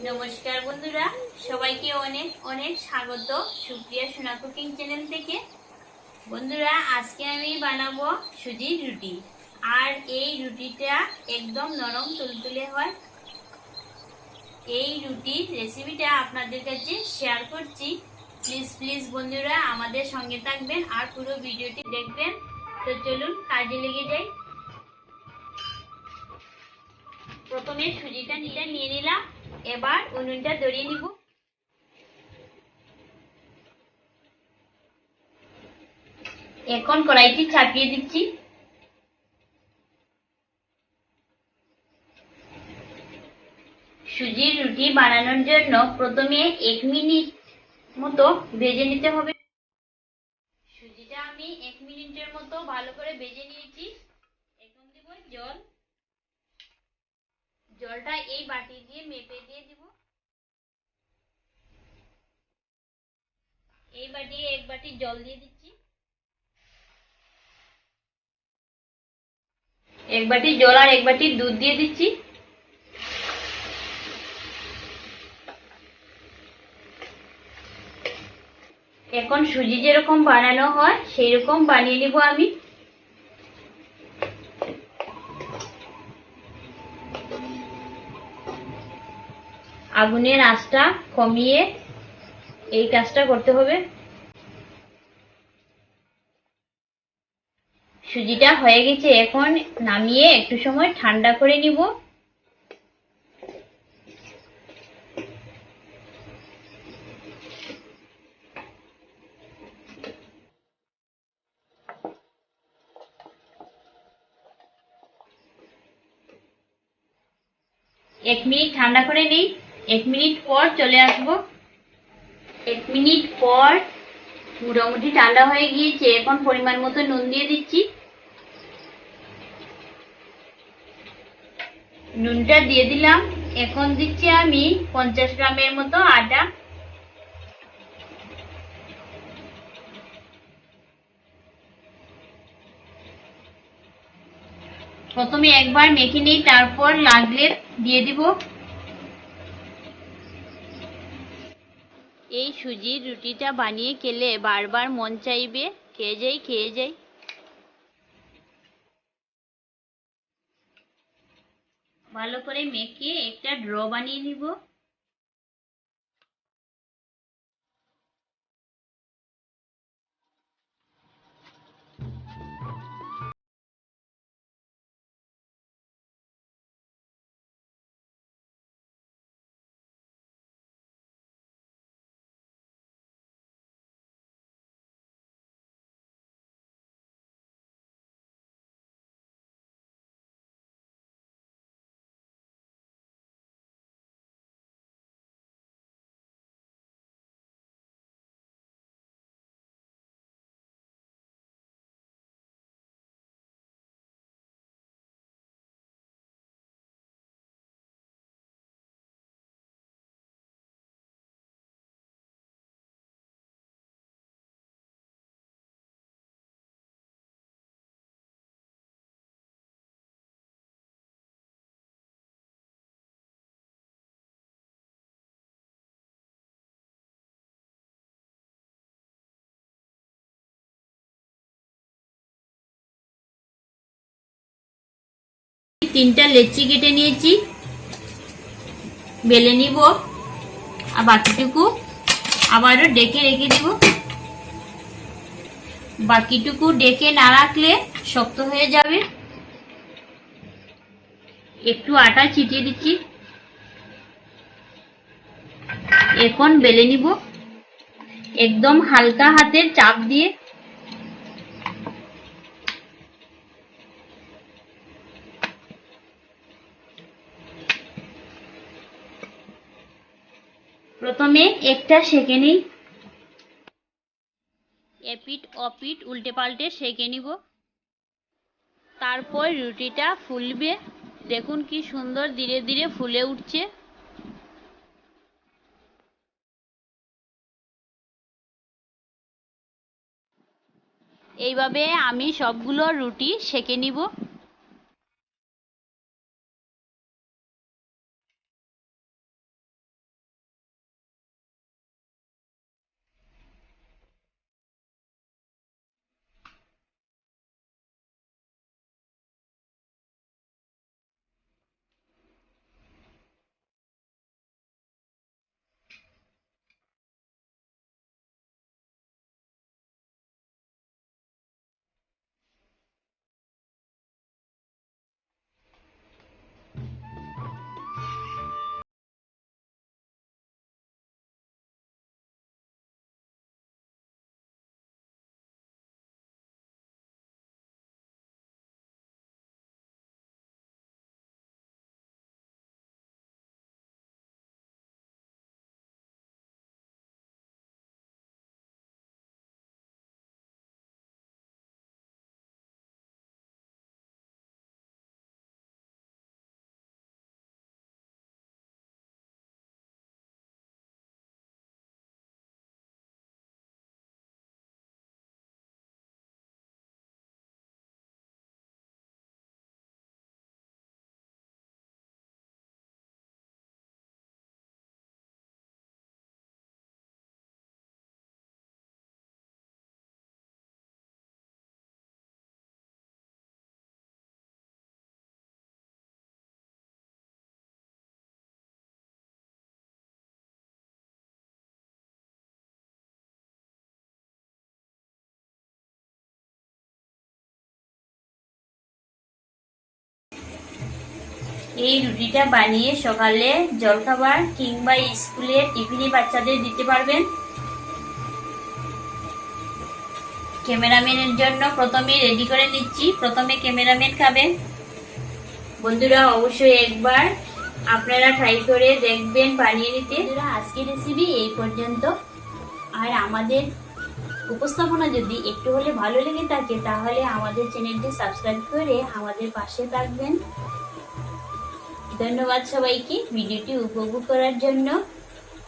নমস্কার বন্ধুরা, সবাইকে অনেক অনেক স্বাগত সুপ্রিয়া সোনা কুকিং চ্যানেল থেকে। বন্ধুরা, আজকে আমি বানাবো সুজির রুটি। আর এই রুটিটা একদম নরম তুলতুলে হয়। এই রুটির রেসিপিটা আপনাদের কাছে শেয়ার করছি। প্লিজ বন্ধুরা আমাদের সঙ্গে থাকবেন আর পুরো ভিডিওটি দেখবেন। তো চলুন কাজে লেগে যাই। প্রথমে সুজিটা নিয়ে নিলাম, এবার উনুনটা ধরিয়ে নিব। এখন কড়াইটি চাপিয়ে দিচ্ছি। সুজির রুটি বানানোর জন্য প্রথমে 1 মিনিট মতো ভেজে নিতে হবে। সুজিটা আমি 1 মিনিটের মতো ভালো করে ভেজে নিয়েছি। এখন দিব জল। জলটা এই বাটি দিয়ে মেপে দিয়ে দিব। এই বাটি 1 বাটি জল দিয়ে দিচ্ছি। 1 বাটি জল আর 1 বাটি দুধ দিয়ে দিচ্ছি। এখন সুজি যেরকম বানানো হয় সেই রকম বানিয়ে নিব আমি। আগুনের আঁচটা কমিয়ে এই কাজটা করতে হবে। সুজিটা হয়ে গেছে, এখন নামিয়ে একটু সময় ঠান্ডা করে নিব। এক মিনিট ঠান্ডা করে নিই। 1 মিনিট পর চলে আসব। 1 মিনিট পর মোটামুটি ঠান্ডা হয়ে গিয়েছে। এখন পরিমাণ মতো নুন দিয়ে দিচ্ছি। নুনটা দিয়ে দিলাম। এখন দিচ্ছি আমি 50 গ্রামের মতো আটা। প্রথমে একবার মেখে নিই, তারপর লাগলে দিয়ে দিব। এই সুজির রুটিটা বানিয়ে খেলে বারবার মন চাইবে খেয়ে যাই। ভালো করে মেখে একটা ড্র বানিয়ে নিব। তিনটা লেচি কেটে নিয়েছি, বেলে নিব। আর বাকিটুকু আবারও ডেকে রেখে দিব। বাকিটুকু ডেকে না রাখলে শক্ত হয়ে যাবে। একটু আটা ছিটিয়ে দিচ্ছি। এখন বেলে নিব একদম হালকা হাতের চাপ দিয়ে। প্রথমে একটা সেঁকে নিই। এপিট ওপিট উল্টে পাল্টে সেঁকে নিব। তারপর রুটিটা ফুলবে। দেখুন কি সুন্দর ধীরে ধীরে ফুলে উঠছে। এইভাবে আমি সবগুলো রুটি সেঁকে নিব। এই রুটিটা বানিয়ে সকালে জলখাবার কিংবা স্কুলে টিফিনে বাচ্চাদের দিতে পারবেন। ক্যামেরাম্যানের জন্য প্রথমে রেডি করে নিচ্ছি। প্রথমে ক্যামেরাম্যান খাবেন। বন্ধুরা অবশ্যই একবার আপনারা ট্রাই করে দেখবেন বানিয়ে নিতে। আজকের রেসিপি এই পর্যন্ত। আর আমাদের উপস্থাপনা যদি একটু হলে ভালো লেগে থাকে তাহলে আমাদের চ্যানেলটি সাবস্ক্রাইব করে আমাদের পাশে থাকবেন। ধন্যবাদ সবাইকে ভিডিওটি উপভোগ করার জন্য।